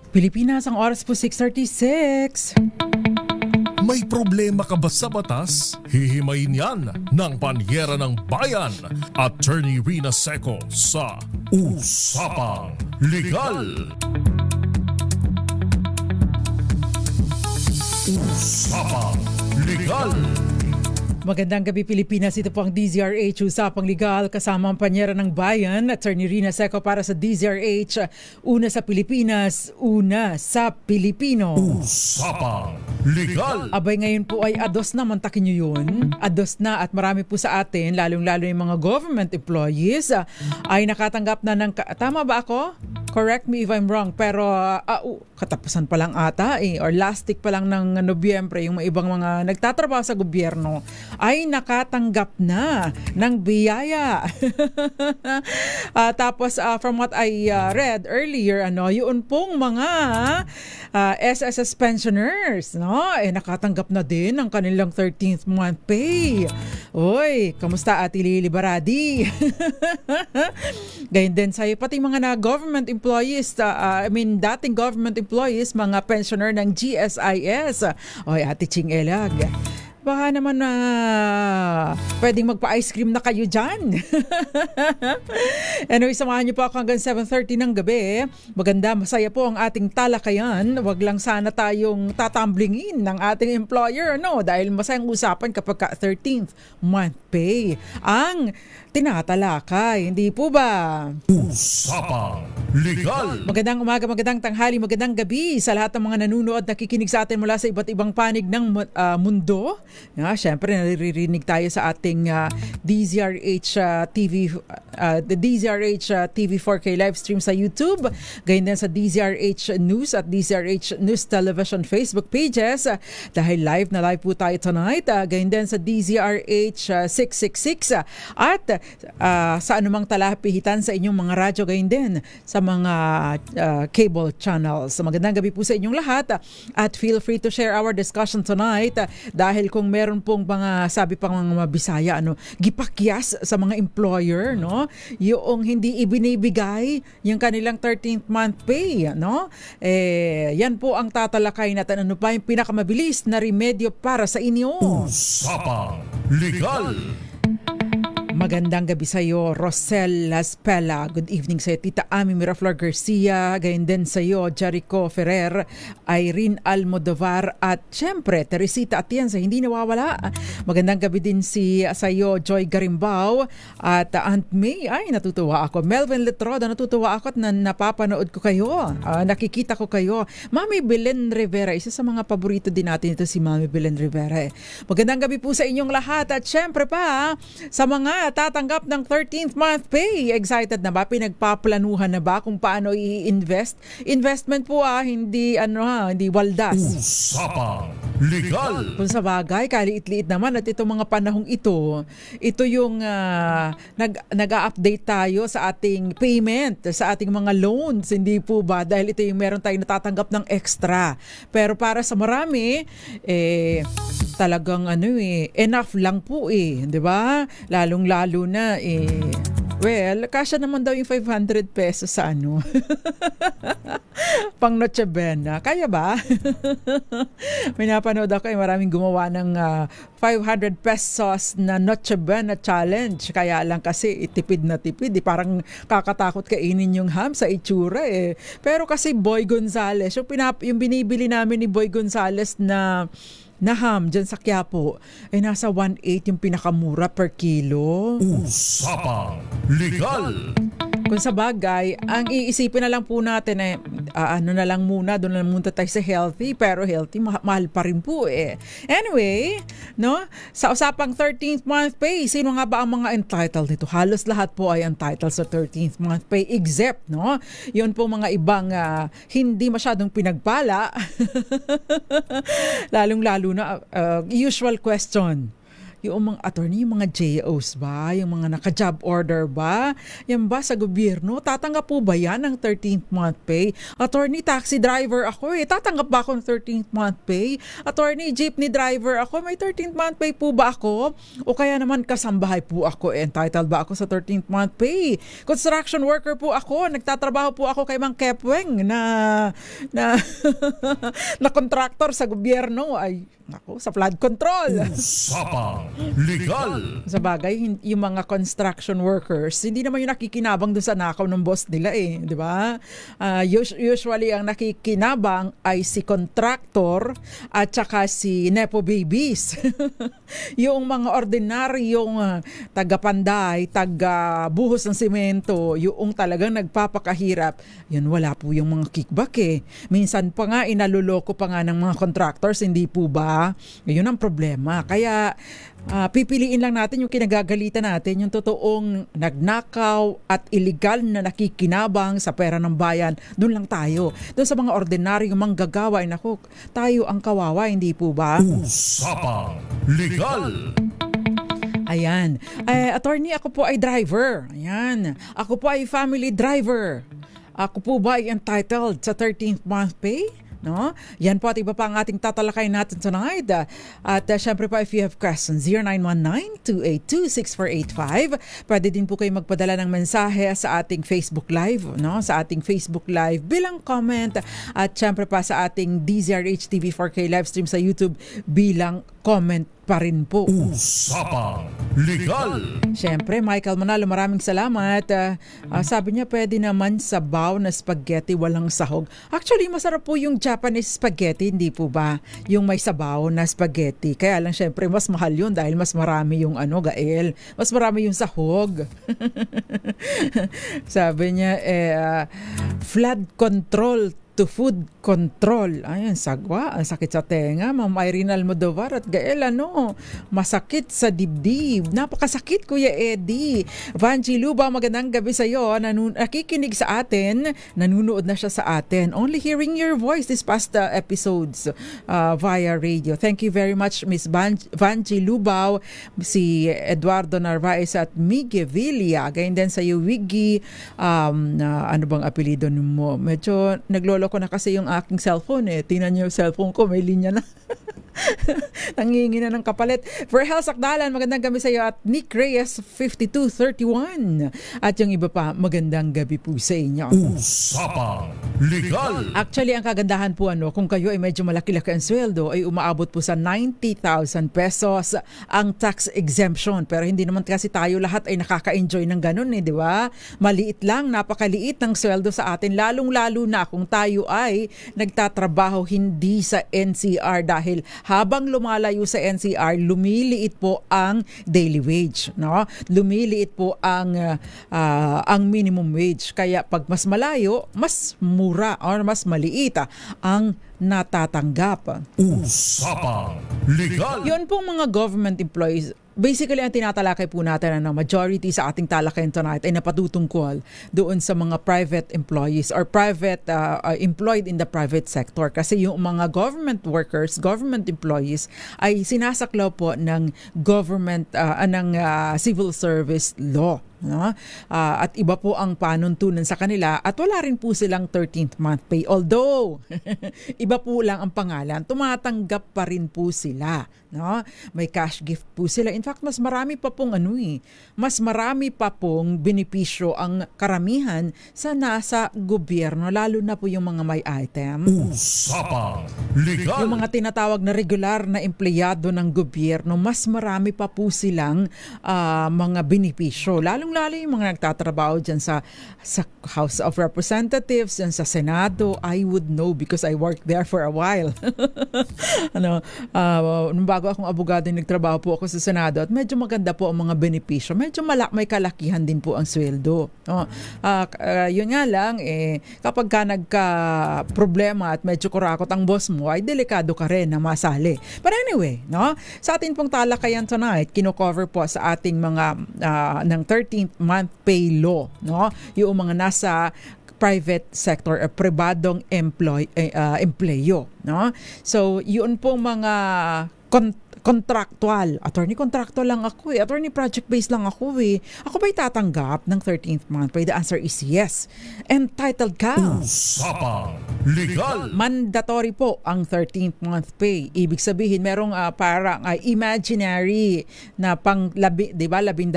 Pilipinas, ang oras po 6:36. May problema ka ba sa batas? Hihimayin yan ng Panyera ng Bayan, Attorney Rina Seco sa Usapang Legal. Usapang Legal. Magandang gabi Pilipinas, ito po ang DZRH Usapang Legal kasama ang Panyera ng Bayan, Attorney Rina Seco para sa DZRH. Una sa Pilipinas, una sa Pilipino. Usapang Legal. Abay, ngayon po ay ados na, mantakin nyo yun. Ados na at marami po sa atin, lalong-lalo yung mga government employees ay nakatanggap na ng... Tama ba ako? Correct me if I'm wrong, pero katapusan pa lang ata or last week pa lang ng Nobyembre, yung ibang mga nagtatrabaho sa gobyerno ay nakatanggap na ng biyaya. Tapos from what I read earlier, yun pong mga SSS pensioners, nakatanggap na din ng kanilang 13th month pay. Oy, kamusta Ate Lily Baradi? Gayun din sa'yo, pati mga government employees, dating government employees, mga pensioner ng GSIS. Oy, Ate Ching Elag, baka naman pwedeng magpa-ice cream na kayo dyan. Anyway, samahan niyo po ako hanggang 7:30 ng gabi. Maganda, masaya po ang ating talakayan. Wag lang sana tayong tatamblingin ng ating employer, dahil masayang usapan kapag 13th month pay ang tinatalakay. Hindi po ba? Usapang Legal. Magandang umaga, magandang tanghali, magandang gabi sa lahat ng mga nanunood, nakikinig sa atin mula sa iba't ibang panig ng mundo. Siyempre, naririnig tayo sa ating DZRH TV, the DZRH TV 4K live stream sa YouTube. Gayun din sa DZRH News at DZRH News Television Facebook pages. Dahil live na live po tayo tonight. Gayun din sa DZRH 666 at sa anumang talapihitan sa inyong mga radyo. Gayun din sa mga cable channels. Magandang gabi po sa inyong lahat at feel free to share our discussion tonight dahil kung meron pong mga sabi pang mga Bisaya gipakyas sa mga employer yung hindi ibinibigay yung kanilang 13th month pay yan po ang tatalakay natin. Ano pa yung pinakamabilis na remedyo para sa inyo? Usapang Legal. Magandang gabi sa iyo, Rosel Laspela. Good evening sa iyo, Tita Ami Miraflor Garcia. Gayon din sa iyo, Jericho Ferrer, Irene Almodovar at syempre, Teresita Atienza, hindi nawawala. Magandang gabi din sa iyo, Joy Garimbao at Aunt May. Ay, natutuwa ako. Melvin Letroda, natutuwa ako at napapanood ko kayo. Nakikita ko kayo. Mami Belen Rivera, isa sa mga paborito din natin ito si Mami Belen Rivera. Magandang gabi po sa inyong lahat at syempre pa sa mga tatanggap ng 13th month pay. Excited na ba? Pinagpaplanuhan na ba kung paano i-invest? Investment po hindi hindi waldas. Usapang Legal. Kung sa bagay, kaliit-liit naman at itong mga panahong ito yung nag-a-update tayo sa ating payment, sa ating mga loans. Hindi po ba? Dahil ito yung meron tayong natatanggap ng extra. Pero para sa marami, talagang enough lang po di ba? Lalong-lalo na kasya naman daw yung 500 pesos sa pang Noche Buena. Kaya ba? May napanood ako maraming gumawa ng 500 pesos na Noche Buena challenge. Kaya lang kasi tipid na tipid. Parang kakatakot kainin yung ham sa itsura Pero kasi Boy Gonzales, yung binibili namin ni Boy Gonzales na ham dyan sa Quiapo ay nasa 1.8 yung pinakamura per kilo. Usapang Legal. Kung sa bagay, ang iisipin na lang po natin na lang muna, doon na lang muna tayo sa healthy, pero healthy, mahal pa rin po Anyway, sa usapang 13th month pay, sino nga ba ang mga entitled nito? Halos lahat po ay entitled sa 13th month pay, except, yun po mga ibang hindi masyadong pinagpala, lalong-lalo na usual question. yung mga attorney, yung mga JOs ba, yung mga naka-job order ba, yan ba sa gobyerno, tatanggap po ba yan ng 13th month pay? Attorney, taxi driver ako tatanggap ba ako ng 13th month pay? Attorney, jeepney driver ako, may 13th month pay po ba ako? O kaya naman kasambahay po ako, entitled ba ako sa 13th month pay? Construction worker po ako, nagtatrabaho po ako kay Mang Kepweng na na contractor sa gobyerno, ay ako, sa flood control. Usapang Legal. Sa bagay, yung mga construction workers, hindi naman yung nakikinabang dun sa nakaw ng boss nila di ba? Usually, ang nakikinabang ay si contractor at saka si nepo babies. Yung mga ordinaryong taga-panday, taga-buhos ng simento, yung talagang nagpapakahirap, yun wala po yung mga kickback Minsan pa nga, inaluloko pa nga ng mga contractors, hindi po ba? Yun ang problema. Kaya pipiliin lang natin yung kinagagalitan natin, yung totoong nagnakaw at illegal na nakikinabang sa pera ng bayan. Doon lang tayo. Doon sa mga ordinaryong manggagawa, naku, tayo ang kawawa, hindi po ba? Usapang Legal. Ayan. Attorney, ako po ay driver. Ayan. Ako po ay family driver. Ako po ba ay entitled sa 13th month pay? No? Yan po at iba pa ang ating tatalakay natin tonight. At syempre pa, if you have questions, 0919-282-6485. Pwede din po kayo magpadala ng mensahe sa ating Facebook Live, no? Sa ating Facebook Live bilang comment, at syempre pa sa ating DZRH TV 4K live stream sa YouTube bilang comment pa rin po. Usapang Legal. Siyempre, Michael Manalo, maraming salamat. Sabi niya, pwede naman sabaw na spaghetti walang sahog. Actually, masarap po yung Japanese spaghetti, hindi po ba? Yung may sabaw na spaghetti. Kaya lang, siyempre, mas mahal yun dahil mas marami yung gael. Mas marami yung sahog. Sabi niya, flood control to food control. Ayan, sagwa. Ang sakit sa tenga. Ma'am Irene Almodovar at Gael, masakit sa dibdib. Napakasakit, Kuya Eddie. Vanji Luba, magandang gabi sa iyo. Nakikinig sa atin. Nanunood na siya sa atin. Only hearing your voice this past episodes via radio. Thank you very much, Miss Vanji Lubao, si Eduardo Narvaez at Miggy Villa. Ganyan din sa iyo, Wiggy. Ano bang apelido mo? Medyo naglolo ko na kasi yung aking cellphone Tingnan niyo yung cellphone ko, may linya na. Nangingi na ng kapalit. Verhel Sakdalan, magandang gabi sa iyo, at Nick Reyes 5231. At yung iba pa, magandang gabi po sa inyo. Usapang Legal. Actually, ang kagandahan po kung kayo ay medyo malaki-laki ang sweldo, ay umaabot po sa 90,000 pesos ang tax exemption. Pero hindi naman kasi tayo lahat ay nakaka-enjoy ng ganun di ba? Maliit lang, napakaliit ng sweldo sa atin, lalong-lalo na kung tayo ay nagtatrabaho hindi sa NCR, dahil habang lumalayo sa NCR, lumiliit po ang daily wage, no? Lumiliit po ang minimum wage. Kaya pag mas malayo, mas mura or mas maliit ang natatanggap. Usapang Legal. Yun pong mga government employees. Basically, ang tinatalakay po natin na majority sa ating talakayan tonight ay napatutungkol doon sa mga private employees or private employed in the private sector. Kasi yung mga government workers, government employees ay sinasaklaw po ng government, ng civil service law. No? At iba po ang panuntunan sa kanila at wala rin po silang 13th month pay. Although, iba po lang ang pangalan, tumatanggap pa rin po sila. No? May cash gift po sila. In fact, mas marami pa pong mas marami pa pong benepisyo ang karamihan sa nasa gobyerno, lalo na po yung mga may item. Usapang Legal. Yung mga tinatawag na regular na empleyado ng gobyerno, mas marami pa po silang mga benepisyo. Lalo yung mga nagtatrabaho dyan sa House of Representatives, dyan sa Senado. I would know because I worked there for a while. Nung bago akong abogado, nagtrabaho po ako sa Senado at medyo maganda po ang mga benepisyo. Medyo may kalakihan din po ang sweldo. Yun nga lang, kapag ka nagka-problema at medyo kurakot ang boss mo, ay delikado ka rin na masali. But anyway, sa ating pong talakayan tonight, kino-cover po sa ating mga ng 13th month pay law, yung mga nasa private sector or pribadong empleyo, So, yun pong mga contractual. Attorney contractual lang ako eh. Attorney project-based lang ako eh. Ako ba'y tatanggap ng 13th month pay? The answer is yes. Entitled ka. Usapang Legal. Mandatory po ang 13th month pay. Ibig sabihin, merong parang imaginary na di ba, labing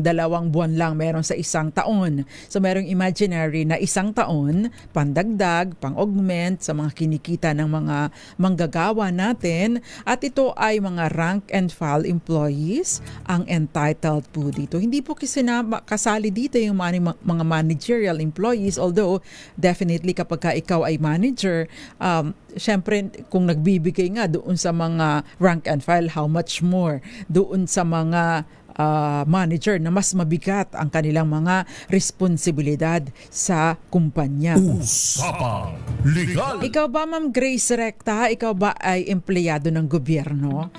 dalawang buwan lang meron sa isang taon. So merong imaginary na isang taon, pandagdag, pang-augment sa mga kinikita ng mga manggagawa natin. At ito ay mga rank and file employees ang entitled po dito. Hindi po kasi kasali dito yung mga managerial employees, although definitely kapag ikaw ay manager, syempre kung nagbibigay nga doon sa mga rank and file, how much more doon sa mga manager na mas mabigat ang kanilang mga responsibilidad sa kumpanya. Usapang Legal. Ikaw ba, Ma'am Grace Recta, ikaw ba ay empleyado ng gobyerno?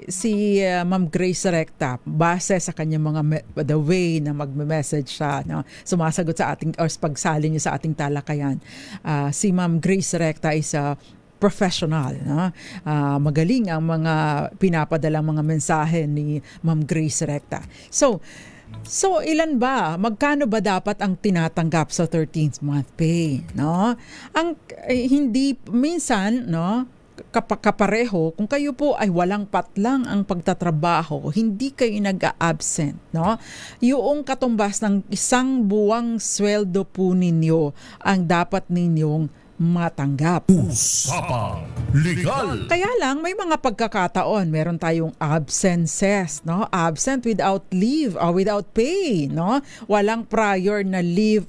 Si Ma'am Grace Recta, base sa kanyang the way na magme-message siya, sumasagot sa ating or pagsali niya sa ating talakayan, si Ma'am Grace Recta is professional. Magaling ang mga pinapadalang mga mensahe ni Ma'am Grace Recta. So ilan ba? Magkano ba dapat ang tinatanggap sa 13th month pay? Hindi minsan, kapareho, kung kayo po ay walang patlang ang pagtatrabaho, hindi kayo nag-a-absent, yung katumbas ng isang buwang sweldo po ninyo ang dapat ninyong matanggap. Usapang Legal. Kaya lang may mga pagkakataon, meron tayong absences, absent without leave or without pay, walang prior na leave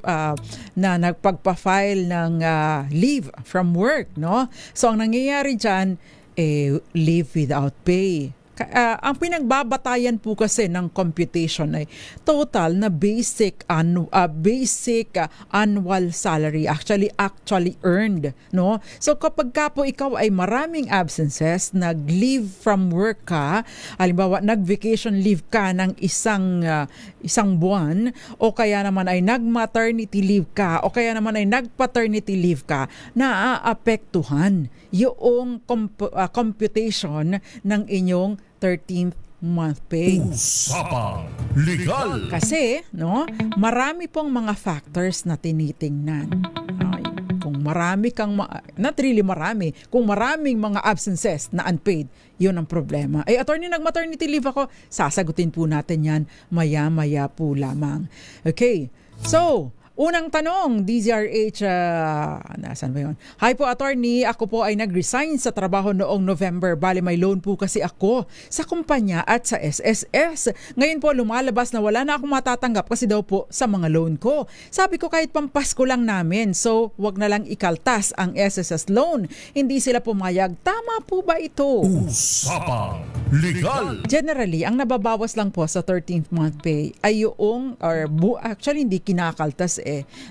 na nagpagpa-file ng leave from work, So ang nangyayari diyan leave without pay. Ang pinagbabatayan po kasi ng computation ay total na basic annual salary actually earned, So kapag ka po ikaw ay maraming absences, nag-leave from work ka, halimbawa nag-vacation leave ka ng isang buwan, o kaya naman ay nag-maternity leave ka, o kaya naman ay nag-paternity leave ka, naaapektuhan yung computation ng inyong 13th month pay. Usapang Legal. Kasi, marami pong mga factors na tinitingnan. Kung marami kang, not really marami, kung maraming mga absences na unpaid, yun ang problema. Attorney, nag-maternity leave ako, sasagutin po natin yan maya-maya po lamang. Okay, so, unang tanong, DZRH, nasan ba yun? Hi po, attorney. Ako po ay nag-resign sa trabaho noong November. Bale, may loan po kasi ako sa kumpanya at sa SSS. Ngayon po, lumalabas na wala na akong matatanggap kasi daw po sa mga loan ko. Sabi ko, kahit pampasko lang namin, so wag na lang ikaltas ang SSS loan. Hindi sila pumayag. Tama po ba ito? Usapang Legal. Generally, ang nababawas lang po sa 13th month pay ay actually hindi kinakaltas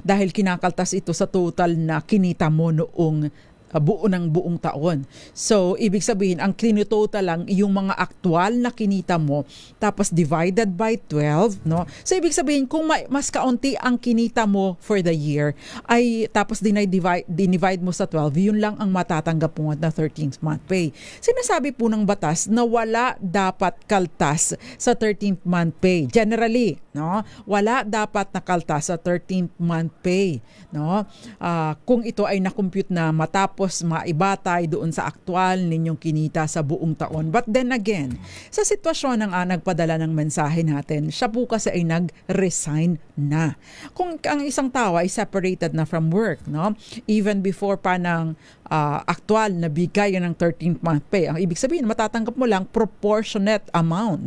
dahil kinakaltas ito sa total na kinita mo noong buong taon. So, ibig sabihin, ang kinitotal lang yung mga aktual na kinita mo, tapos divided by 12, So, ibig sabihin, kung mas kaunti ang kinita mo for the year, ay tapos dinivide mo sa 12, yun lang ang matatanggap mo na 13th month pay. Sinasabi po ng batas na wala dapat kaltas sa 13th month pay. Generally, wala dapat nakaltas sa 13th month pay, kung ito ay na-compute na matapos maibatay doon sa aktual ninyong kinita sa buong taon. But then again, sa sitwasyon ng nagpadala ng mensahe natin, siya po kasi ay nag-resign na. Kung ang isang tao ay separated na from work, even before pa ng aktual na bigay ng 13th month pay, ang ibig sabihin, matatanggap mo lang proportionate amount,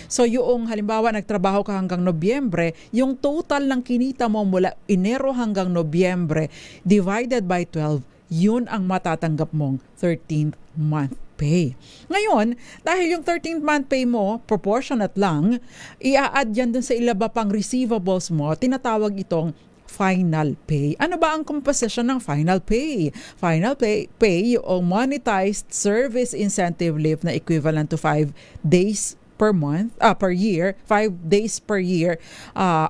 So yung halimbawa nagtrabaho ka hanggang Nobyembre, yung total ng kinita mo mula Enero hanggang Nobyembre divided by 12, yun ang matatanggap mong 13th month pay. Ngayon, dahil yung 13th month pay mo, proportionate lang, i-add yan dun sa ilaba pang receivables mo, tinatawag itong final pay. Ano ba ang composition ng final pay? Final pay yung monetized service incentive leave na equivalent to 5 days per month, per year, 5 days per year,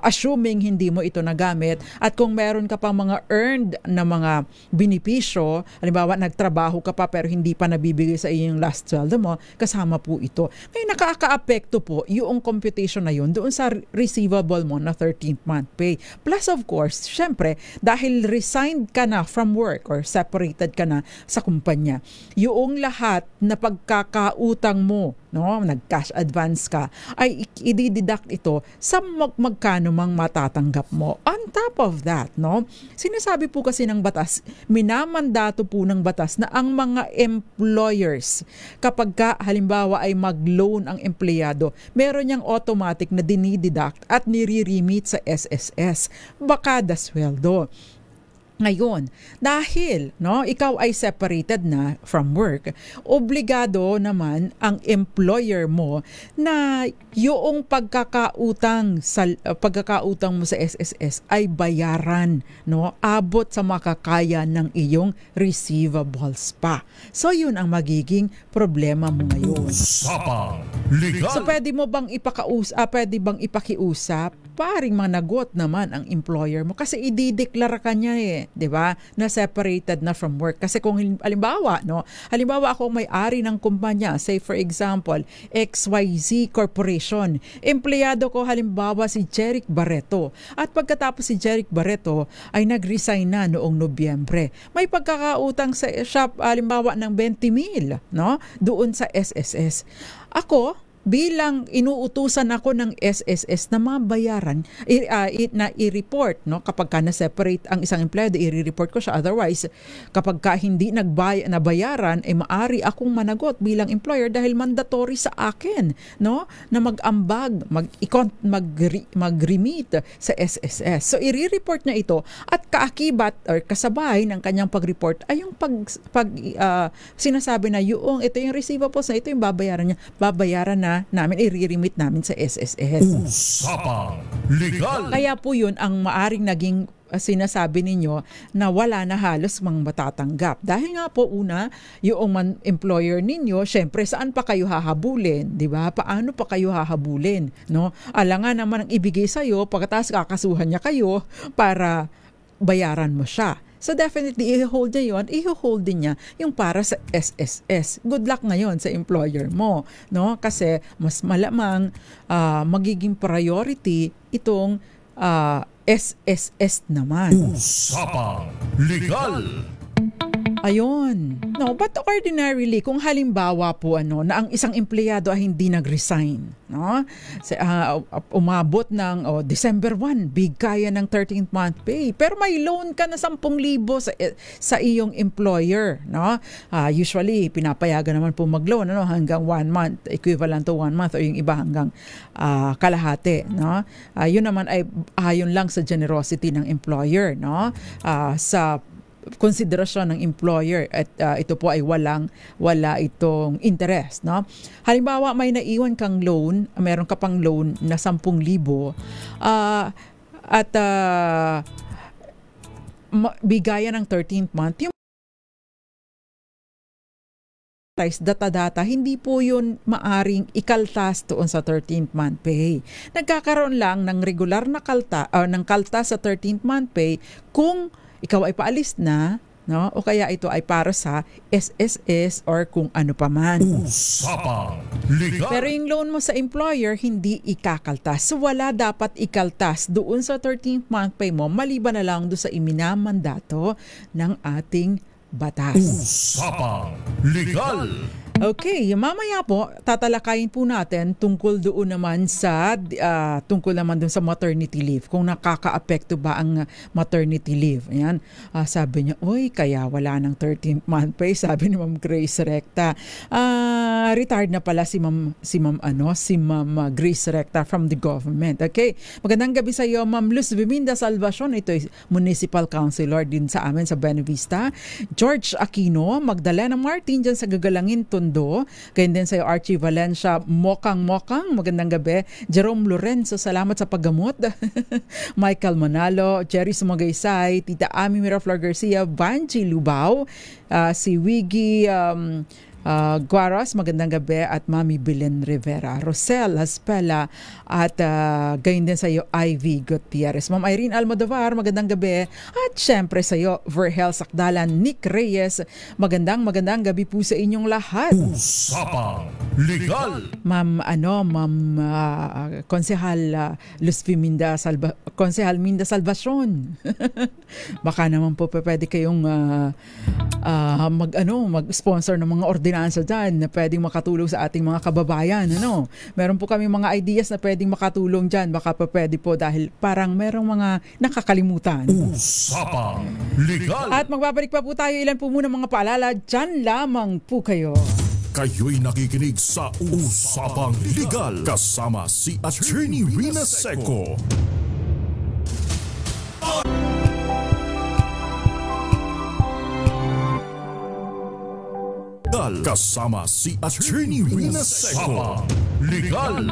assuming hindi mo ito nagamit. At kung meron ka pang mga earned na mga benepisyo, halimbawa nagtrabaho ka pa pero hindi pa nabibigay sa iyo yung last sweldo mo, kasama po ito. Kaya nakaka-apekto po yung computation na yun doon sa receivable mo na 13th month pay. Plus of course, syempre, dahil resigned ka na from work or separated ka na sa kumpanya, yung lahat na pagkakautang mo, no, nag-cash advance ka, ay i-deduct ito sa magkano mang matatanggap mo. On top of that, no, sinasabi po kasi ng batas, minamandato po ng batas na ang mga employers, kapag ka, halimbawa ay mag-loan ang empleyado, meron niyang automatic na dinideduct at nire-remit sa SSS, bakada sweldo. Ngayon, dahil ikaw ay separated na from work, obligado naman ang employer mo na yung pagkakautang mo sa SSS ay bayaran, abot sa makakaya ng iyong receivables pa. So yun ang magiging problema mo ngayon. Usapang Legal. So pwede bang ipakiusap? Paring managot naman ang employer mo kasi idideklara ka niya 'di ba? Na separated na from work. Kasi kung halimbawa ako may-ari ng kumpanya, say for example, XYZ Corporation. Empleyado ko halimbawa si Jeric Barreto. At pagkatapos si Jeric Barreto ay nag-resign na noong Nobyembre. May pagkakautang sa shop halimbawa ng 20,000, doon sa SSS. Ako bilang inuutusan ako ng SSS na mabayaran, na i-report, kapag ka na-separate ang isang empleyado, i-report ko siya. Otherwise, kapag ka hindi nabayaran, maari akong managot bilang employer dahil mandatory sa akin, na mag-ambag, mag-remit sa SSS. So, i-report niya ito at kaakibat or kasabay ng kanyang pag-report ay yung sinasabi na ito yung receivables na ito yung babayaran na namin, i-remit namin sa SSS. Usapang Legal. Kaya po yun ang maaring naging sinasabi ninyo na wala na halos mang matatanggap. Dahil nga po yung employer ninyo, syempre saan pa kayo hahabulin? Di ba? Paano pa kayo hahabulin? Alangan naman ang ibigay sa'yo, pagkatapos kakasuhan niya kayo para bayaran mo siya. So definitely, i-hold din niya yung para sa SSS. Good luck ngayon sa employer mo, kasi mas malamang magiging priority itong SSS naman. Usapang Legal. Ayun. But ordinarily, kung halimbawa po na ang isang empleyado ay hindi nag-resign, umabot ng December 1, big kaya ng 13th month pay, pero may loan ka na 10,000 sa iyong employer, usually pinapayagan naman po mag-loan hanggang 1 month, equivalent to 1 month, o yung iba hanggang kalahati, yun naman ay ayon lang sa generosity ng employer, sa konsiderasyon ng employer at ito po ay wala itong interest, Halimbawa may naiwan kang loan, meron ka pang loan na 10,000 at bigayan ng 13th month, yung data, hindi po yun maaring ikaltas doon sa 13th month pay. Nagkakaroon lang ng regular na kalta sa 13th month pay kung ikaw ay paalis na, o kaya ito ay para sa SSS or kung ano pa man. Usapang Legal. Pero yung loan mo sa employer, hindi ikakaltas. So wala dapat ikaltas doon sa 13th month pay mo, maliban na lang doon sa iminamandato ng ating batas. Usapang Legal. Okay, mamaya po tatalakayin po natin tungkol naman sa maternity leave. Kung nakakaapekto ba ang maternity leave. Ayan. Sabi niya, kaya wala ng 13th month pay, sabi ni Ma'am Grace Recta. Retired na pala si Ma'am Grace Recta from the government. Okay. Magandang gabi sa iyo, Ma'am Luz Biminda Salvacion. Ito ay municipal councilor din sa amin sa Buenavista. George Aquino, Magdalena Martin dyan sa Gagalangin, Tondo. Ganyan din sa iyo, Archie Valencia, Mokang. Magandang gabi. Jerome Lorenzo, salamat sa paggamot. Michael Manalo, Jerry Sumagaysay, Tita Ami Miraflor Garcia, Vanji Lubao, si Wiggy Guaros, magandang gabi, at Mami Belen Rivera, Rosel Haspela, at gayon din sa iyo Ivy Gutierrez. Ma'am Irene Almodovar, magandang gabi, at syempre sa iyo Verhel Sakdalan, Nick Reyes, magandang gabi po sa inyong lahat. Usapang Legal. Ma'am Konsehal Konsehal Minda Salvacion. Baka naman po pwede kayong mag-sponsor ng mga ordinansa dyan na pwedeng makatulong sa ating mga kababayan. Meron po kami mga ideas na pwedeng makatulong dyan. Baka pa pwede po dahil parang merong mga nakakalimutan. Usapang Legal. At magbabalik pa po tayo. Ilan po muna mga paalala. Dyan lamang po kayo. Kayo'y nakikinig sa Usapang Legal kasama si Attorney Rina Seco. Kasama si Attorney Rina Seco. Legal.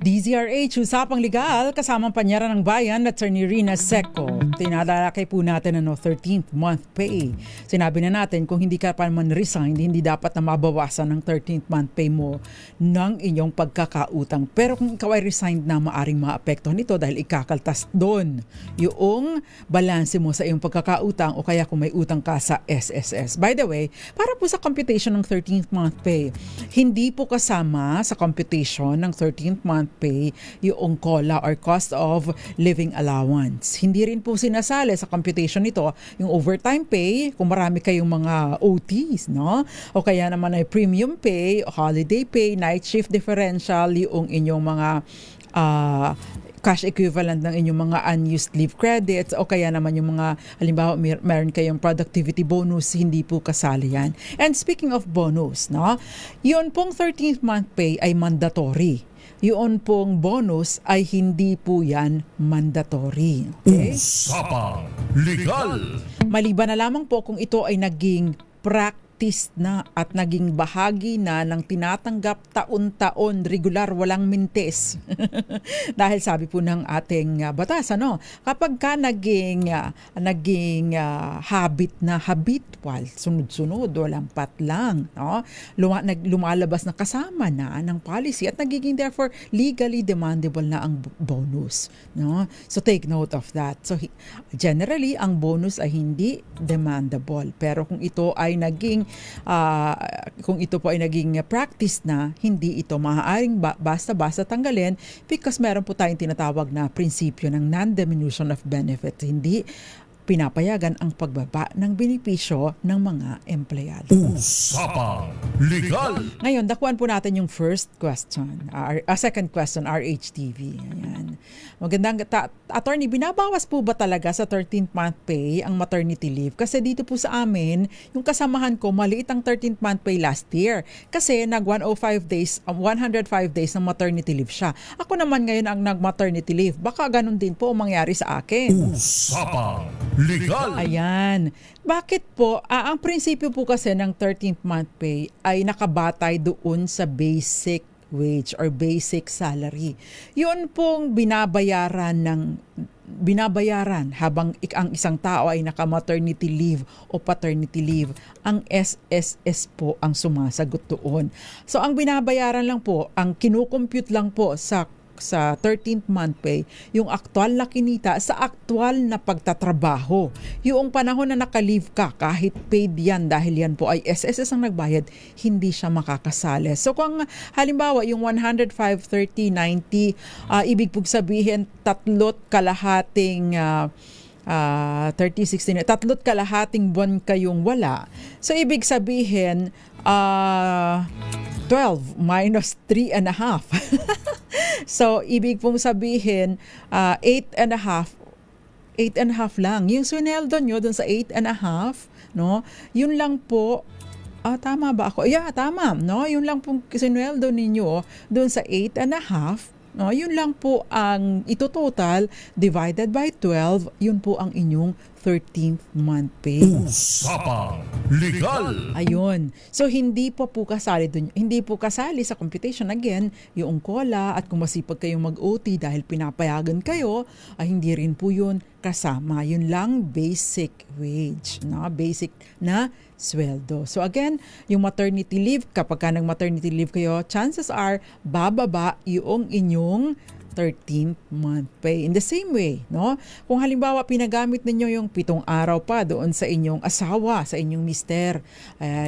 DZRH, Usapang Legal, kasamang panyara ng bayan, Attorney Rina Seco. Tinadalakay po natin 13th month pay. Sinabi na natin kung hindi ka pa man resign, hindi dapat na mabawasan ng 13th month pay mo ng inyong pagkakautang. Pero kung ikaw ay resigned na, maaring maapektuhan nito dahil ikakaltas doon yung balanse mo sa iyong pagkakautang o kaya kung may utang ka sa SSS. By the way, para po sa computation ng 13th month pay, hindi po kasama sa computation ng 13th month pay yung COLA or cost of living allowance. Hindi rin po sinasali sa computation nito yung overtime pay kung marami kayong mga OTs, no? O kaya naman ay premium pay, holiday pay, night shift differential, yung inyong mga cash equivalent ng inyong mga unused leave credits o kaya naman yung mga halimbawa meron kayong productivity bonus, hindi po kasali yan. And speaking of bonus, no? Yun pong 13th month pay ay mandatory. Yun pong bonus ay hindi po yan mandatory. Okay? Usapang Legal. Maliban na lamang po kung ito ay naging practice na at naging bahagi na ng tinatanggap taon-taon, regular, walang mintes. Dahil sabi po ng ating batas, kapag ka naging habit na habitual, sunod-sunod, walang patlang, lumalabas na kasama na ng policy at nagiging therefore legally demandable na ang bonus. So take note of that. So generally, ang bonus ay hindi demandable. Pero kung ito ay naging practice na, hindi ito maaaring basta-basta tanggalin because meron po tayong tinatawag na prinsipyo ng non-diminution of benefits. Hindi pinapayagan ang pagbaba ng benepisyo ng mga empleyado. Usapang Legal. Ngayon, dakuan po natin yung first question, second question, RHTV. Ayan. Magandang attorney, binabawas po ba talaga sa 13th month pay ang maternity leave? Kasi dito po sa amin, yung kasamahan ko, maliit ang 13th month pay last year. Kasi nag 105 days ng maternity leave siya. Ako naman ngayon ang nag-maternity leave. Baka ganun din po ang mangyari sa akin. Usapang Legal. Ayan. Bakit po? Ang prinsipyo po kasi ng 13th month pay ay nakabatay doon sa basic wage or basic salary. Yun pong binabayaran habang ang isang tao ay naka-maternity leave o paternity leave. Ang SSS po ang sumasagot doon. So ang binabayaran lang po, ang kinukompute lang po sa 13th month pay, yung aktual na kinita sa aktual na pagtatrabaho. Yung panahon na naka-leave ka, kahit paid yan dahil yan po ay SSS ang nagbayad, hindi siya makakasali. So kung halimbawa yung 105, 30, 90, ibig po sabihin tatlot kalahating 30, 16, tatlot kalahating buwan kayong wala. So ibig sabihin 12 minus 3.5. So, ibig pong sabihin, 8.5 lang. Yung swineldo nyo dun sa 8.5, yun lang po, tama ba ako? Yeah, tama, Yun lang pong swineldo ninyo dun sa 8.5, yun lang po ang ito-total divided by 12, yun po ang inyong 13th month pay. Usapang Legal. Ayun. So hindi po kasali dun, hindi po kasali sa computation again yung COLA at kung masipag kayong mag-OT dahil pinapayagan kayo, hindi rin po yun kasama. Yun lang basic wage, basic na sweldo. So again, yung maternity leave, kapag ka nag-maternity leave kayo, chances are bababa yung inyong 13th month pay. In the same way, no? Kung halimbawa pinagamit ninyo yung 7 araw pa doon sa inyong asawa, sa inyong mister,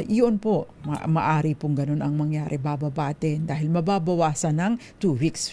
iyon po, maari pong ganun ang mangyari, bababa din dahil mababawasan ng 2 weeks,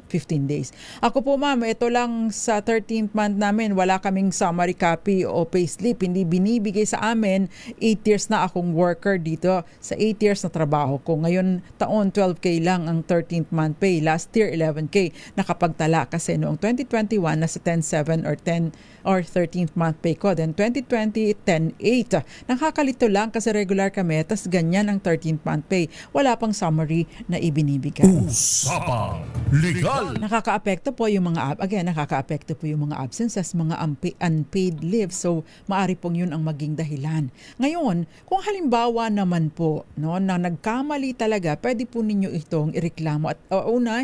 15 days. Ako po ma'am, ito lang sa 13th month namin, wala kaming summary copy o payslip. Hindi binibigay sa amin. 8 years na akong worker dito. Sa 8 years na trabaho ko. Ngayon taon, 12K lang ang 13th month pay. Last year, 11K. Nakapagtala kasi noong 2021, nasa 10.7 or 10 or 13th month pay ko. Then 2020, 10.8. Nakakalito lang kasi regular kami, tas ganyan ang 13th month pay. Wala pang summary na ibinibigay. Usapang Legal. Nakakaapekto po yung mga nakakaapekto po yung mga absences, mga unpaid leave. So, maari pong yun ang maging dahilan. Ngayon, kung halimbawa naman po, no, na nagkamali talaga, pwede po ninyo itong ireklamo at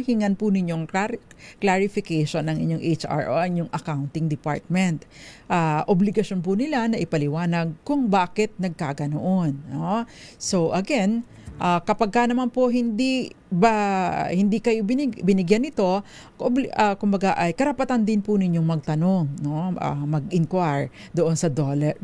hingan po ninyong clarification ng inyong HR o inyong accounting department. Obligasyon po nila na ipaliwanag kung bakit nagkaganoon. No? So, again, kapag ka naman po hindi kayo binigyan nito, kumbaga ay karapatan din po ninyong magtanong, no? Mag-inquire doon sa Dole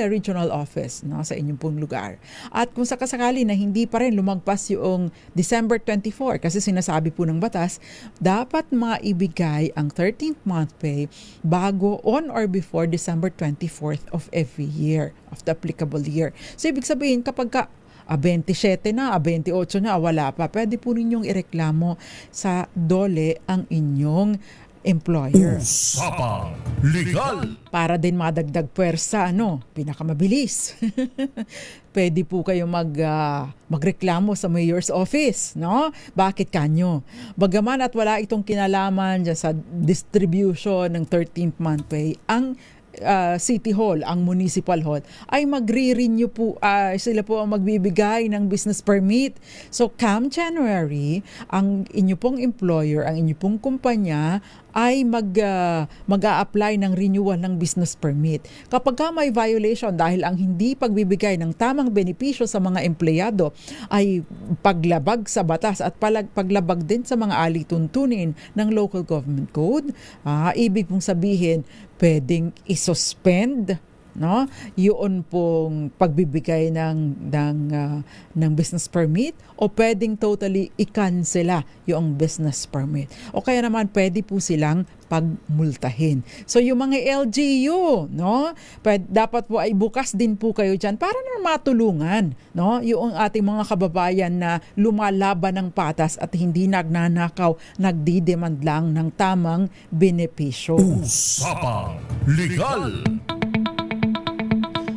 Regional Office, no, sa inyong pong lugar. At kung sakasakali na hindi pa rin lumagpas yung December 24 kasi sinasabi po ng batas, dapat maibigay ang 13th month pay bago on or before December 24th of every year, of the applicable year. So ibig sabihin kapag 27 na, 28 na, wala pa, pwede po ninyong ireklamo sa DOLE ang inyong employer. Usapang Legal. Para din madagdag puwersa, pinakamabilis. Pwede po kayo magreklamo sa mayor's office, no? Bakit kanyo? Bagaman at wala itong kinalaman dyan sa distribution ng 13th month pay, ang City Hall, ang Municipal Hall, ay magre-renew po, sila po ang magbibigay ng business permit. So, come January, ang inyo pong employer, ang inyo pong kumpanya, ay mag-a-apply ng renewal ng business permit. Kapag may violation dahil ang hindi pagbibigay ng tamang benepisyo sa mga empleyado ay paglabag sa batas at paglabag din sa mga alituntunin ng local government code, ibig pong sabihin, pwedeng isuspend, no, yun pong pagbibigay ng business permit o pwedeng totally i-cancela yung business permit. O kaya naman pwede po silang pagmultahin. So yung mga LGU, no, dapat po ay bukas din po kayo dyan para na matulungan, no, yung ating mga kababayan na lumalaban ng patas at hindi nagnanakaw, nagdidemand lang ng tamang benepisyo. Usapang Legal.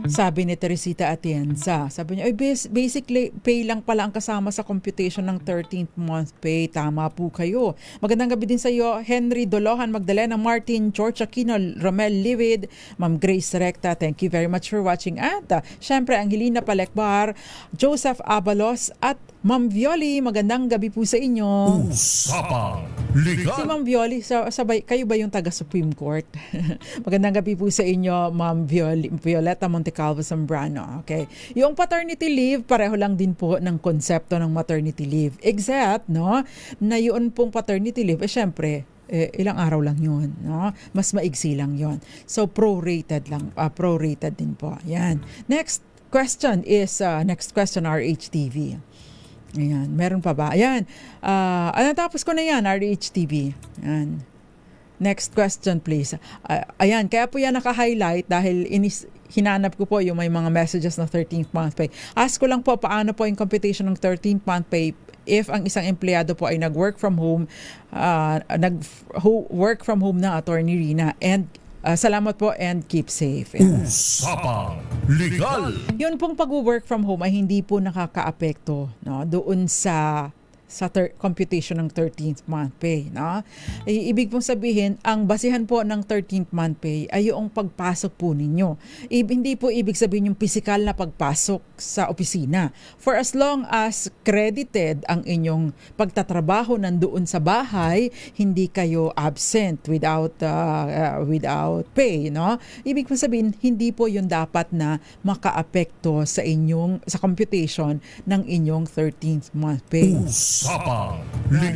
Sabi ni Teresita Atienza, sabi niya, basically pay lang pala ang kasama sa computation ng 13th month pay. Tama po kayo. Magandang gabi din sa iyo, Henry Dolohan, Magdalena Martin, George Aquino, Romel Livid, Ma'am Grace Recta. Thank you very much for watching. At syempre, Angelina Palekbar, Joseph Abalos at Ma'am Violi, magandang gabi po sa inyo. Usapang Legal. Si Ma'am Violi, kayo ba yung taga Supreme Court? Magandang gabi po sa inyo, Ma'am Violeta Montecalvo Zambrano. Okay. Yung paternity leave, pareho lang din po ng konsepto ng maternity leave. Except, no, na yun pong paternity leave, syempre, ilang araw lang yun, no? Mas maigsi lang yun. So, prorated lang. Prorated din po. Yan. Next question, RHTV. Ayan, meron pa ba? Ayan, natapos ko na yan, RHTV. Ayan. Next question, please. Ayan, kaya po yan naka-highlight dahil hinanap ko po yung may mga messages na 13th month pay. Ask ko lang po, paano po yung computation ng 13th month pay if ang isang empleyado po ay nag-work from home, work from home na, Attorney Rina, and salamat po and keep safe. Usapang Legal. Yun pong pag-work from home ay hindi po nakakaapekto, no, doon sa sa computation ng 13th month pay. No? Ibig pong sabihin, ang basihan po ng 13th month pay ay yung pagpasok po ninyo. Hindi po ibig sabihin yung physical na pagpasok sa opisina. For as long as credited ang inyong pagtatrabaho nandoon sa bahay, hindi kayo absent without pay. No? Ibig pong sabihin, hindi po yun dapat na makaapekto sa computation ng inyong 13th month pay.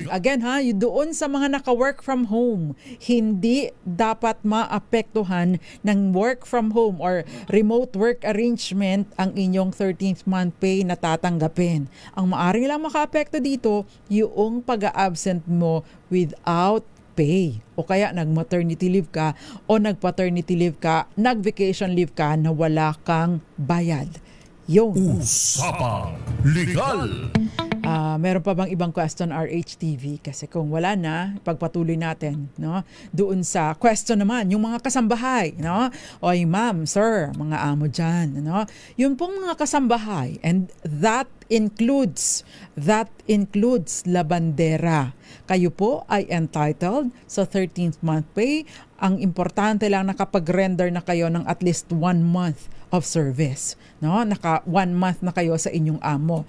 Again doon sa mga naka-work from home, hindi dapat maapektuhan ng work from home or remote work arrangement ang inyong 13th month pay na tatanggapin. Ang maaari lang makaapekto dito, yung pag-absent mo without pay. O kaya nag-maternity leave ka o nag-paternity leave ka, nag-vacation leave ka na wala kang bayad. Yung Usapang Legal. Meron pa bang ibang question, RHTV? Kasi kung wala na, pagpatuloy natin, no? Doon sa question naman, yung mga kasambahay, no? Oy, ma'am, sir, mga amo dyan, no? Yung pong mga kasambahay, and that includes labandera. Kayo po ay entitled sa 13th month pay. Ang importante lang nakapag-render na kayo ng at least 1 month of service, no? Naka 1 month na kayo sa inyong amo.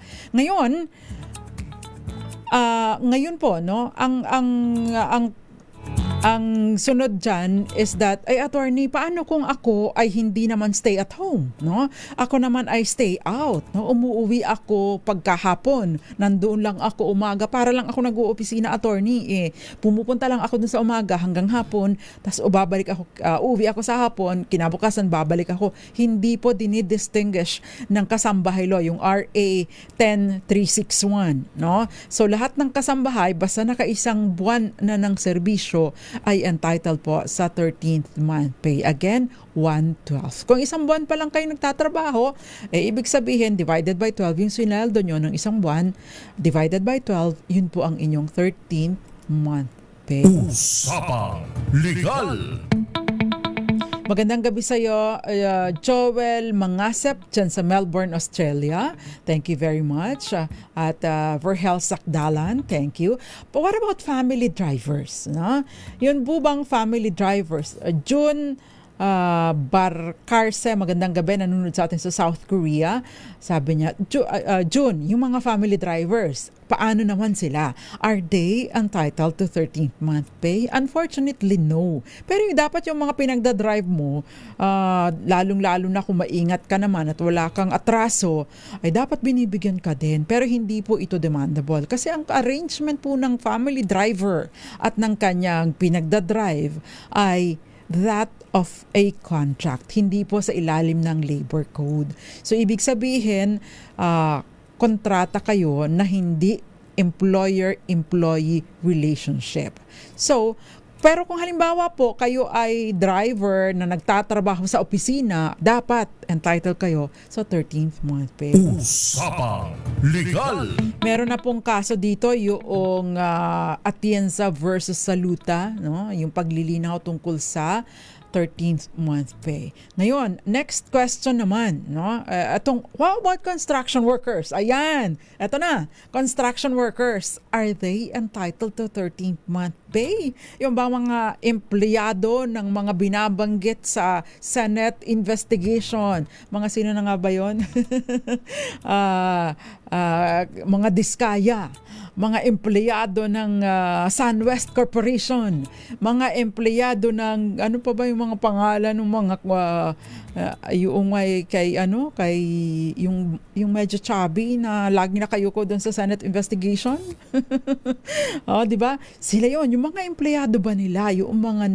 Ngayon po, no, ang sunod dyan is that, attorney, paano kung ako ay hindi naman stay at home, no? Ako naman ay stay out, no? Umuuwi ako pagkahapon, nandoon lang ako umaga, para lang ako nag-uopisina, attorney, pumupunta lang ako dun sa umaga hanggang hapon, tas uuwi ako sa hapon, kinabukasan babalik ako. Hindi po dinidistinguish ng kasambahay law, yung RA 10361, no? So lahat ng kasambahay, basta nakaisang buwan na ng serbisyo, ay entitled po sa 13th month pay. Again, 1/12. Kung isang buwan pa lang kayo nagtatrabaho, ibig sabihin, divided by 12, yung sineldo nyo ng isang buwan, divided by 12, yun po ang inyong 13th month pay. Usapang Legal. Magandang gabi sa iyo, Joel Mangasep, dyan sa Melbourne, Australia. Thank you very much. At Verhel Sakdalan, thank you. But what about family drivers? No? Yun po bang family drivers? June Barkarse, magandang gabi, nanonood sa atin sa South Korea. Sabi niya, June, yung mga family drivers, paano naman sila? Are they entitled to 13th month pay? Unfortunately, no. Pero dapat yung mga pinagdadrive mo, lalong-lalo na kung maingat ka naman at wala kang atraso, ay dapat binibigyan ka din. Pero hindi po ito demandable. Kasi ang arrangement po ng family driver at ng kanyang pinagdadrive ay that of a contract, hindi po sa ilalim ng labor code. So ibig sabihin, kontrata kayo na hindi employer-employee relationship. So, pero kung halimbawa po kayo ay driver na nagtatrabaho sa opisina, dapat entitled kayo sa 13th month pay. Usapang Legal. Meron na pong kaso dito yung Atienza versus Saluta, no? Yung paglilinaw tungkol sa 13th month pay. Ngayon, next question naman, no? What about construction workers? Ayan, eto na. Construction workers, are they entitled to 13th month pay? Yung ba mga empleyado ng mga binabanggit sa Senate investigation? Mga sino na nga ba yun? Mga diskaya, mga empleyado ng SunWest Corporation, mga empleyado ng ano pa ba yung mga pangalan ng mga yung medyo chubby na lagi na kayo ko doon sa Senate investigation. Di ba? Sila yon, yung mga empleyado ba nila, yung mga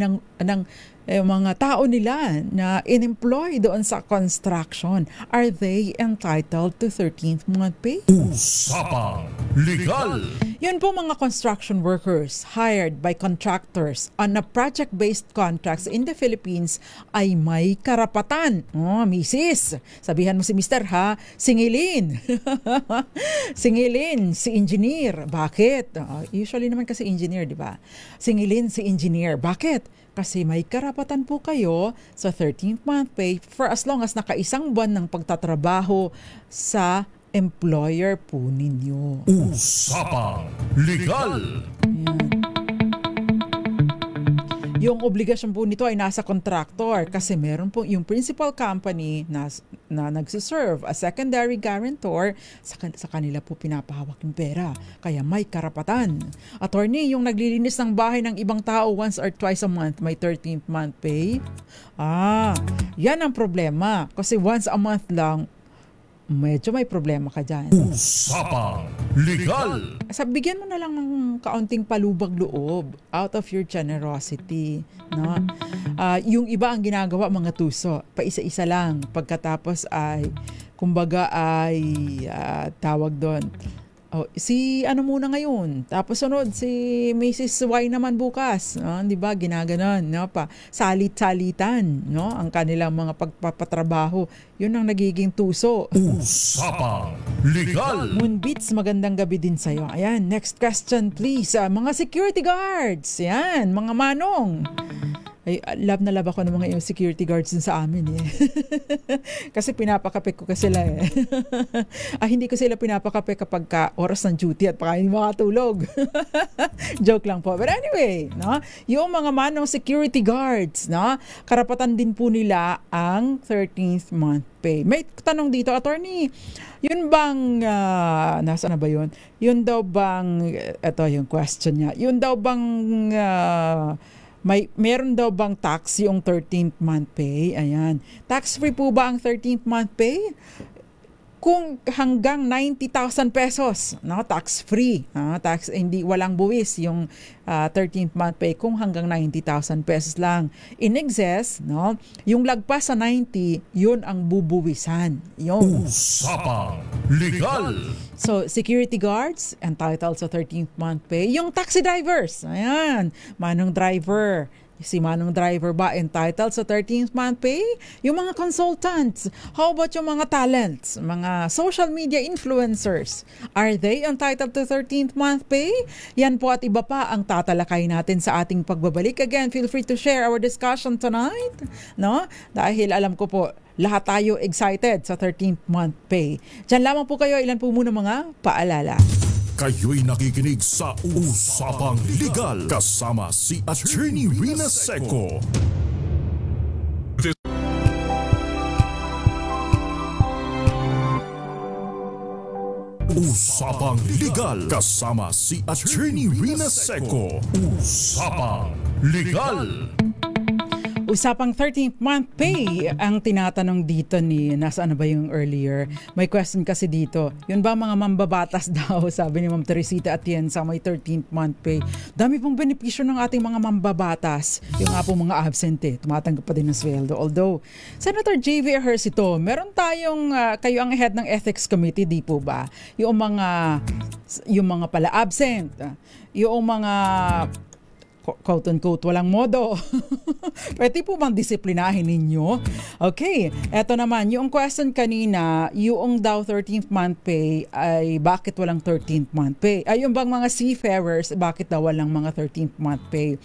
mga tao nila na in-employ doon sa construction, are they entitled to 13th month pay? Usapang Legal. Yun po mga construction workers hired by contractors on a project-based contracts in the Philippines ay may karapatan. Misis, sabihan mo si Mr. ha, singilin. Singilin si engineer. Bakit? Usually naman kasi engineer, di ba? Singilin si engineer. Bakit? Kasi may karapatan po kayo sa 13th month pay for as long as nakaisang buwan ng pagtatrabaho sa employer po ninyo. Usapang Legal. Ayan. Yung obligasyon po nito ay nasa contractor kasi meron po yung principal company na nagsiserve as secondary guarantor sa kanila po pinapahawak yung pera. Kaya may karapatan. Attorney, yung naglilinis ng bahay ng ibang tao once or twice a month, may 13th month pay? Yan ang problema. Kasi once a month lang, medyo may problema ka dyan. Usapang Legal. Bigyan mo na lang ng kaunting palubag loob out of your generosity. No? Yung iba ang ginagawa mga tuso, paisa-isa lang. Pagkatapos ay, kumbaga ay tawag doon. Si ano muna ngayon, tapos sunod si Mrs. Y naman bukas, no? 'Di ba? Ginaganon, no? Salit-salitan, no? Ang kanilang mga pagpapatrabaho, 'yun ang nagiging tuso. Usapang Legal. Moonbeats, magandang gabi din sa iyo. Ayan, next question please. Mga security guards, yan, mga manong. Ay, love na love ako ng mga yung security guards din sa amin eh. Kasi pinapakape ko kasi sila eh. Hindi ko sila pinapakape kapag oras ng duty at baka hindi makatulog. Joke lang po. But anyway, no? Yung mga manong security guards, no? Karapatan din po nila ang 13th month pay. May tanong dito, attorney, yun bang, nasa na ba yun? Yun daw bang, ito yung question niya, yun daw bang, meron daw bang tax yung 13th month pay? Ayan. Tax-free po ba ang 13th month pay? Kung hanggang 90,000 pesos, no, tax-free. Tax, hindi, walang buwis yung 13th month pay kung hanggang 90,000 pesos lang. In excess, no, yung lagpas sa 90, yun ang bubuwisan. Yun. Usapang Legal. So, security guards, entitled sa 13th month pay. Yung taxi drivers, ayan, manong driver. Si manong driver ba entitled sa 13th month pay? Yung mga consultants, how about yung mga talents, mga social media influencers? Are they entitled to 13th month pay? Yan po at iba pa ang tatalakay natin sa ating pagbabalik. Again, feel free to share our discussion tonight, no? Dahil alam ko po, lahat tayo excited sa 13th month pay. Diyan lamang po kayo, ilan po muna mga paalala. Kayo'y nakikinig sa Usapang Legal kasama si Attorney Rina Seco. Usapang Legal kasama si Attorney Rina Seco. Usapang Legal. Usapang 13th month pay ang tinatanong dito ni, nasaan na ba yung earlier? May question kasi dito. Yun ba mga mambabatas daw, sabi ni Ma'am Teresita Atienza, may 13th month pay. Dami pong benepisyo ng ating mga mambabatas. Yung nga pong mga absent tumatanggap pa din ng sweldo. Although, Senator J.V. Ejercito, meron tayong, kayo ang head ng Ethics Committee, di po ba? Yung mga pala absent, yung mga quote-unquote, walang modo. Pwede po bang disiplinahin ninyo? Okay, eto naman, yung question kanina, yung daw 13th month pay ay bakit walang 13th month pay? Ay, yung bang mga seafarers, bakit daw walang mga 13th month pay?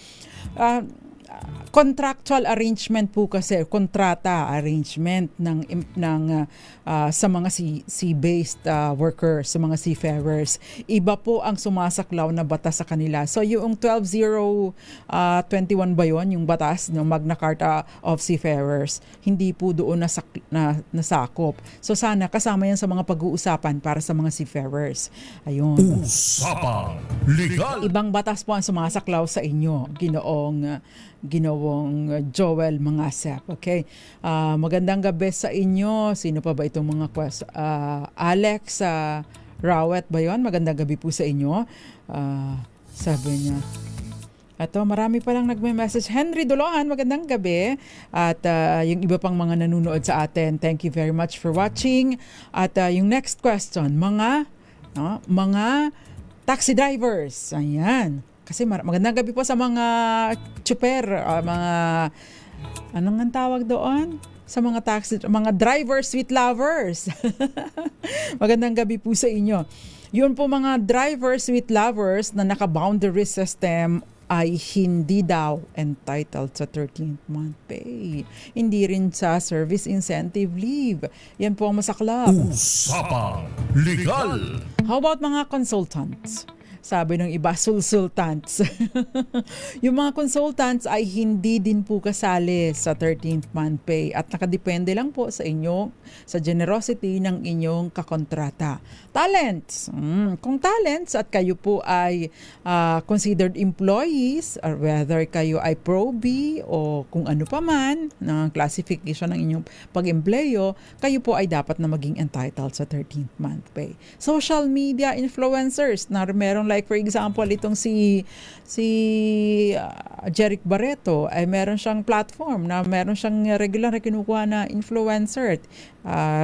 Contractual arrangement po kasi, kontrata arrangement sa mga sea-based workers, sa mga seafarers. Iba po ang sumasaklaw na batas sa kanila. So yung 12.021 ba yun, yung batas ng Magna Carta of Seafarers, hindi po doon nasakop. So sana kasama yan sa mga pag-uusapan para sa mga seafarers. Ayun. Usapang Legal. Ibang batas po ang sumasaklaw sa inyo, Ginoong Joel Mangasep. Okay. Magandang gabi sa inyo. Sino pa ba itong mga Alex Rawet ba yun? Magandang gabi po sa inyo. Sabi niya. Ito, marami palang nagme-message. Henry Dolohan, magandang gabi. At yung iba pang mga nanonood sa atin, thank you very much for watching. At yung next question, mga taxi drivers. Ayan. Kasi magandang gabi po sa mga chuper, mga, anong ang tawag doon? Sa mga taxi, mga drivers, sweet lovers. Magandang gabi po sa inyo. Yun po mga drivers, sweet lovers na naka-boundary system ay hindi daw entitled sa 13th month pay. Hindi rin sa service incentive leave. Yan po ang masaklap. Usapang Legal. How about mga consultants? Sabi ng iba, sulsultants. Yung mga consultants ay hindi din po kasali sa 13th month pay at nakadepende lang po sa inyo, sa generosity ng inyong kakontrata. Talents. Kung talents at kayo po ay considered employees or whether kayo ay pro-B o kung ano pa man ng classification ng inyong pag-empleyo, kayo po ay dapat na maging entitled sa 13th month pay. Social media influencers na meron like for example itong si Jeric Barreto ay meron siyang platform na meron siyang regular na kinukuha na influencer.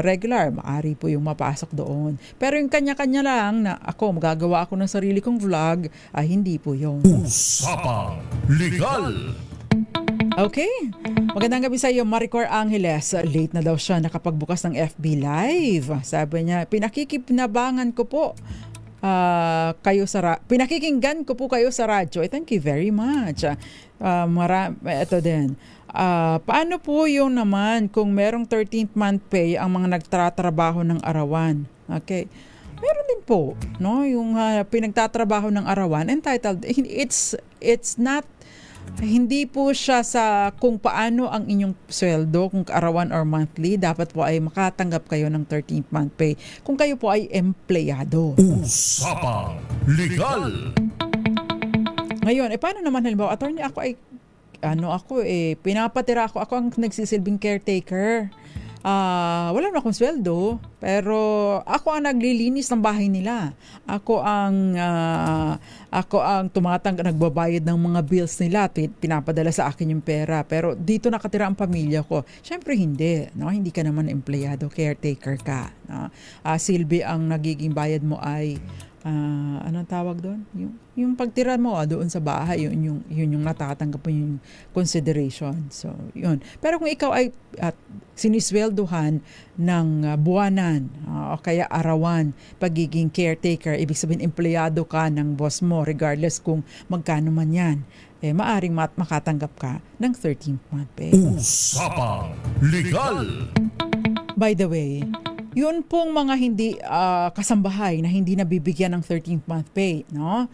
Regular, maaari po yung mapasok doon. Pero yung kanya-kanya lang na ako, magagawa ako ng sarili kong vlog, hindi po yung Usapang Legal. Okay. Magandang gabi sa iyo, Maricor Angeles. Late na daw siya nakapagbukas ng FB Live. Sabi niya, pinakikipinabangan ko po pinakikinggan ko po kayo sa radyo. Thank you very much. Ito din. Paano po yung naman kung merong 13th month pay ang mga nagtatrabaho ng arawan? Okay. Meron din po, no? Yung pinagtatrabaho ng arawan, entitled, it's not, hindi po siya sa kung paano ang inyong sweldo, kung arawan or monthly, dapat po ay makatanggap kayo ng 13th month pay kung kayo po ay empleyado. Usapang Legal. Ngayon, paano naman halimbawa, attorney, ako ay pinapatira ako ang nagsisilbing caretaker. Wala na akong sweldo, pero ako ang naglilinis ng bahay nila. Ako ang nagbabayad ng mga bills nila, pinapadala sa akin yung pera. Pero dito nakatira ang pamilya ko. Syempre hindi, no? Hindi ka naman empleyado, caretaker ka, no? Silbi ang nagiging bayad mo ay anong tawag doon? Yung pagtira mo doon sa bahay, yun yung natatanggap mo yung consideration. So, yun. Pero kung ikaw ay sinisweldohan ng buwanan o kaya arawan, pagiging caretaker, ibig sabihin empleyado ka ng boss mo regardless kung magkano man yan, maaring makatanggap ka ng 13th month pay. Usapang Legal. By the way, yun pong mga hindi kasambahay na hindi nabibigyan ng 13th month pay, no?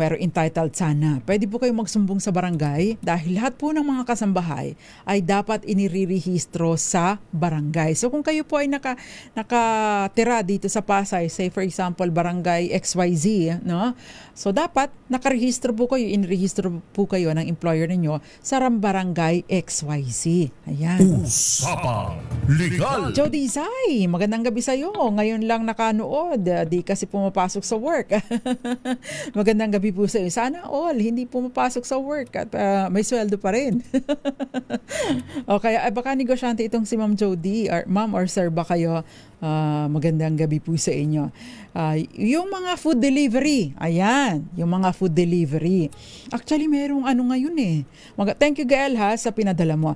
Pero entitled sana. Pwede po kayo magsumbong sa barangay dahil lahat po ng mga kasambahay ay dapat inirerehistro sa barangay. So kung kayo po ay nakatira dito sa Pasay, say for example barangay XYZ, no? So dapat nakarehistro po kayo, inirehistro po kayo ng employer ninyo sa barangay XYZ. Ayan. Usapang Legal. Jody Zay, magandang gabi sa iyo. Ngayon lang nakanood, di kasi pumapasok sa work. Magandang gabi po sa iyo. Sana all hindi pumapasok sa work at may sweldo pa rin. Okay, baka negosyante itong si Ma'am Jody or Ma'am or Sir ba kayo? Magandang gabi po sa inyo. Yung mga food delivery, ayan, yung mga food delivery. Actually, merong ngayon Thank you Gael sa pinadala mo.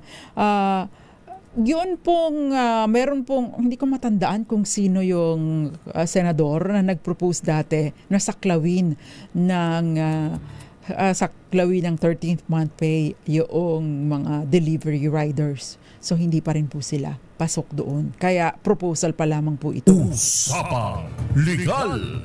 Yun pong, meron pong, hindi ko matandaan kung sino yung senador na nag-propose dati na saklawin ng 13th month pay yung mga delivery riders. So hindi pa rin po sila pasok doon. Kaya proposal pa lamang po ito. Usapang Legal.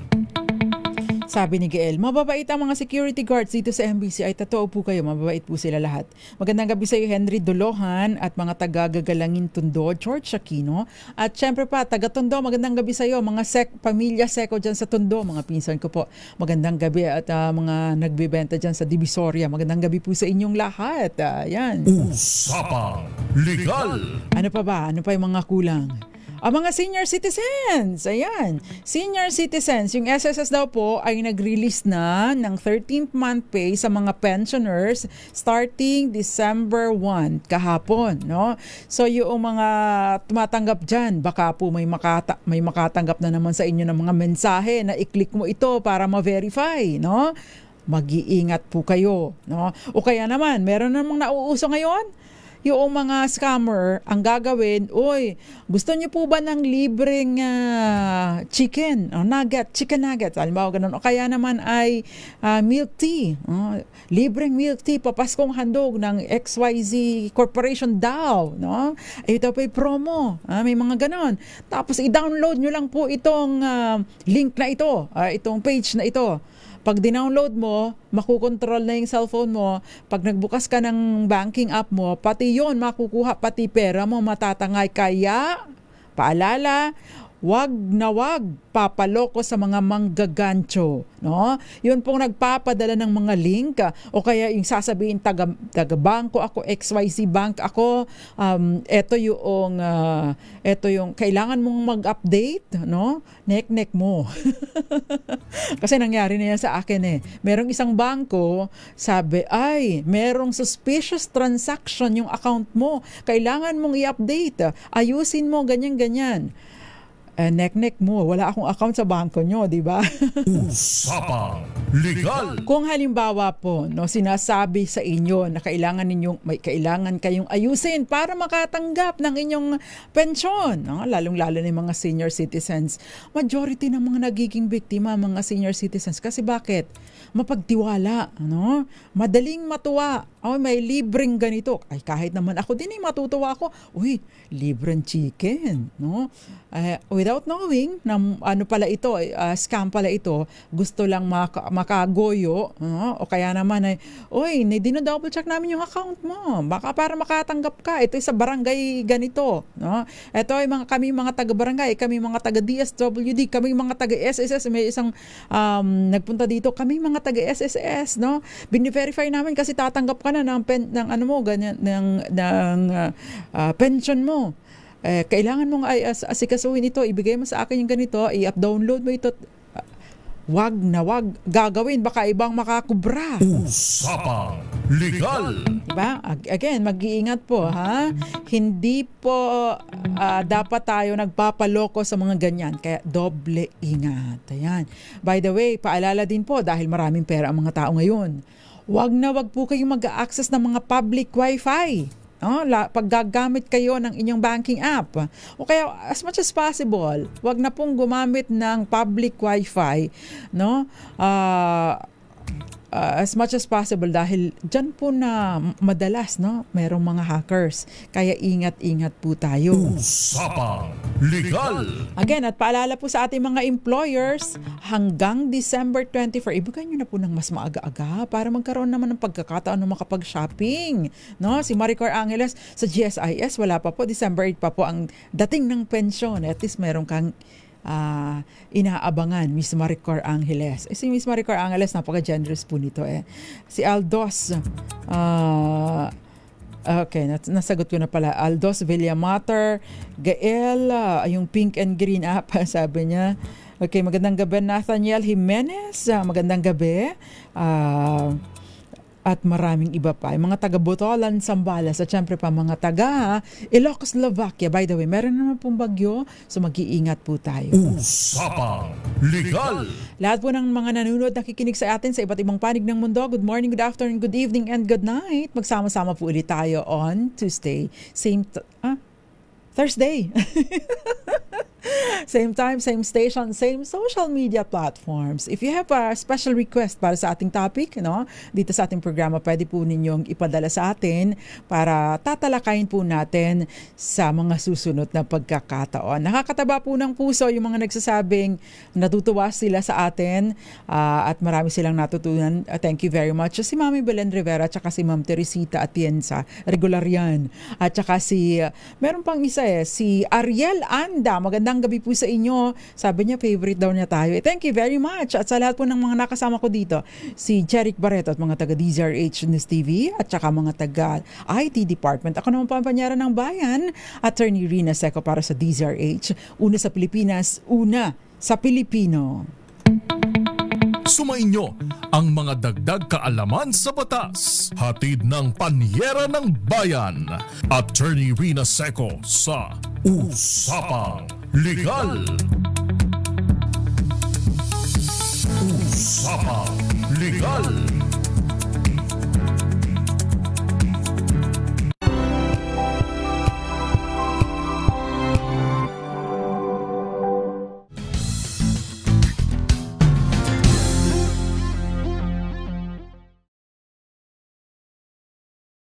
Sabi ni Gael, mababait ang mga security guards dito sa MBC. Ay, totoo po kayo, mababait po sila lahat. Magandang gabi sa iyo, Henry Dolohan at mga taga-Gagalangin Tondo, George Aquino. At syempre pa, taga-Tondo, magandang gabi sa iyo, mga pamilya Seco dyan sa Tondo, mga pinsan ko po. Magandang gabi at mga nagbibenta dyan sa Divisoria. Magandang gabi po sa inyong lahat. Ayan. Usapang Legal. Ano pa ba? Ano pa yung mga kulang? Ang mga senior citizens, ayan. Senior citizens, yung SSS daw po ay nag-release na ng 13th month pay sa mga pensioners starting December 1, kahapon, no? So yung mga tumatanggap dyan, baka po may makatanggap na naman sa inyo ng mga mensahe na i-click mo ito para ma-verify, no? Mag-iingat po kayo, no? O kaya naman, meron namang nauuso ngayon, yung mga scammer, ang gagawin, gusto niyo po ba ng libreng chicken nuggets, halimbawa ganun. O kaya naman ay milk tea, libreng milk tea, papaskong handog ng XYZ Corporation daw, no? Ito pa yung promo, may mga ganon. Tapos i-download nyo lang po itong link na ito, itong page na ito. Pag dinownload mo, makukontrol na yung cellphone mo. Pag nagbukas ka ng banking app mo, pati yon makukuha, pati pera mo matatangay. Kaya, paalala, wag na wag papaloko sa mga manggagancho, no? Yun pong nagpapadala ng mga link o kaya yung sasabihin taga bangko ako, XYZ bank ako, ito yung kailangan mong mag-update, no? Nek mo. Kasi nangyari na yan sa akin Merong isang bangko, sabi, merong suspicious transaction yung account mo. Kailangan mong i-update. Ayusin mo, ganyan. Nek mo, wala akong account sa bangko nyo, di ba? Usapang Legal. Kung halimbawa po, sinasabi sa inyo na may kailangan kayong ayusin para makatanggap ng inyong pensyon, lalong-lalo na yung mga senior citizens. Majority ng mga nagiging biktima, mga senior citizens. Kasi bakit? Mapagtiwala, madaling matuwa. May libreng ganito. Kahit naman ako din matutuwa ako. Libreng chicken, without knowing na ano pala ito, scam pala ito, gusto lang makagoyo, o kaya naman dino-double check namin yung account mo. Baka para makatanggap ka. Ito sa barangay ganito, Ito ay kami mga taga-barangay, kami mga taga-DSWD, kami mga taga-SSS, may isang nagpunta dito, kami mga taga-SSS, Bini-verify namin kasi tatanggap ka na ng pension mo. Kailangan mong asikasuhin ito, ibigay mo sa akin yung ganito, i-download mo ito. Wag na wag gagawin, baka ibang makakubra. Usapang Legal. Diba? Again, mag-iingat po, Hindi po dapat tayo nagpapaloko sa mga ganyan. Kaya doble ingat. Ayan. By the way, paalala din po, dahil maraming pera ang mga tao ngayon, wag na wag po kayong mag-access ng mga public wifi. Paggagamit kayo ng inyong banking app. O kaya, as much as possible, wag na pong gumamit ng public wifi, as much as possible dahil dyan po na madalas, merong mga hackers. Kaya ingat-ingat po tayo. Usapang Legal. Again, at paalala po sa ating mga employers, hanggang December 24, ibigay nyo na po ng mas maaga-aga para magkaroon naman ng pagkakataon na makapag-shopping. Si Maricar Angeles sa GSIS, wala pa po. December 8 pa po ang dating ng pensyon. At least meron kang inaabangan, Miss Maricar Angeles. Si Miss Maricar Angeles, napaka-generous po nito Si Aldos, okay, nasagot ko na pala. Aldos Villamater, Gael, yung pink and green app, sabi niya. Okay, magandang gabi, Nathaniel Jimenez. Magandang gabi. At maraming iba pa. Yung mga taga Botolan, Zambales, at syempre pa mga taga Ilocos, Slovakia. By the way, meron naman pong bagyo, so mag-iingat po tayo. Usapang Legal. Lahat po ng mga nanonood, nakikinig sa atin sa iba't ibang panig ng mundo. Good morning, good afternoon, good evening, and good night. Magsama-sama po ulit tayo on Tuesday. Thursday. Same time, same station, same social media platforms. If you have a special request para sa ating topic, dito sa ating programa, pwede po ninyong ipadala sa atin para tatalakayin po natin sa mga susunod na pagkakataon. Nakakataba po ng puso yung mga nagsasabing natutuwa sila sa atin at marami silang natutunan. Thank you very much. Si Mami Belen Rivera at saka si Ma'am Teresita Atienza, regular yan. At saka meron pang isa si Ariel Anda. Magandang gabi po sa inyo. Sabi niya, favorite daw niya tayo. Thank you very much. At sa lahat po ng mga nakasama ko dito, si Jeric Barreto at mga taga DZRH News TV at saka mga taga IT Department. Ako naman Panyera ng Bayan, Attorney Rina Seco para sa DZRH. Una sa Pilipinas, una sa Pilipino. Sumainyo ang mga dagdag kaalaman sa batas. Hatid ng Panyera ng Bayan, Attorney Rina Seco sa Usapang Legal. Usapang